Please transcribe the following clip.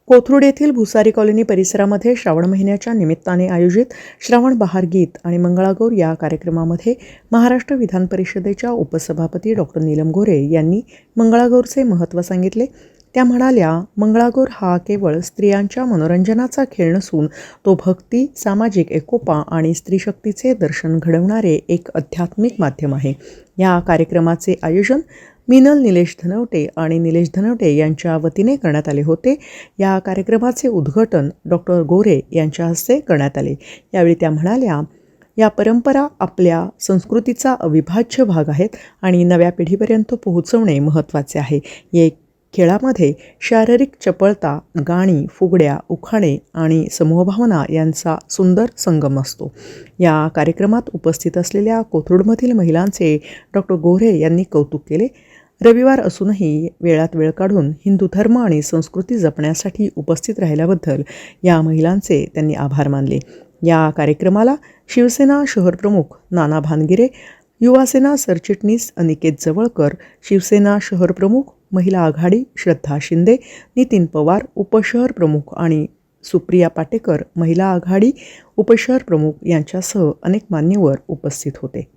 कोथरूड येथील भुसारी कॉलनी परिसरामध्ये श्रावण महिन्याच्या निमित्ताने आयोजित श्रावण बहार गीत आणि मंगळागौर या कार्यक्रमामध्ये महाराष्ट्र विधान परिषदेच्या उपसभापती डॉक्टर नीलम गोरे यांनी मंगळागौरचे महत्त्व सांगितले. त्या म्हणाल्या, मंगळागौर हा केवळ स्त्रियांच्या मनोरंजनाचा खेळ नसून तो भक्ती, सामाजिक एकोपा आणि स्त्रीशक्तीचे दर्शन घडवणारे एक आध्यात्मिक माध्यम आहे. या कार्यक्रमाचे आयोजन मिनल निलेश धनवटे आणि निलेश धनवटे यांच्या वतीने करण्यात आले होते. या कार्यक्रमाचे उद्घाटन डॉक्टर गोरे यांच्या हस्ते करण्यात आले. यावेळी त्या म्हणाल्या, या परंपरा आपल्या संस्कृतीचा अविभाज्य भाग आहेत आणि नव्या पिढीपर्यंत पोहोचवणे महत्त्वाचे आहे. या खेळामध्ये शारीरिक चपळता, गाणी, फुगड्या, उखाणे आणि समूहभावना यांचा सुंदर संगम असतो. या कार्यक्रमात उपस्थित असलेल्या कोथरूडमधील महिलांचे डॉक्टर गोरे यांनी कौतुक केले. रविवार असूनही वेळात वेळ काढून हिंदू धर्म आणि संस्कृती जपण्यासाठी उपस्थित राहिल्याबद्दल या महिलांचे त्यांनी आभार मानले. या कार्यक्रमाला शिवसेना शहरप्रमुख नाना भानगिरे, युवासेना सरचिटणीस अनिकेत जवळकर, शिवसेना शहरप्रमुख महिला आघाडी श्रद्धा शिंदे, नितीन पवार उपशहर प्रमुख आणि सुप्रिया पाटेकर महिला आघाडी उपशहर प्रमुख यांच्यासह अनेक मान्यवर उपस्थित होते.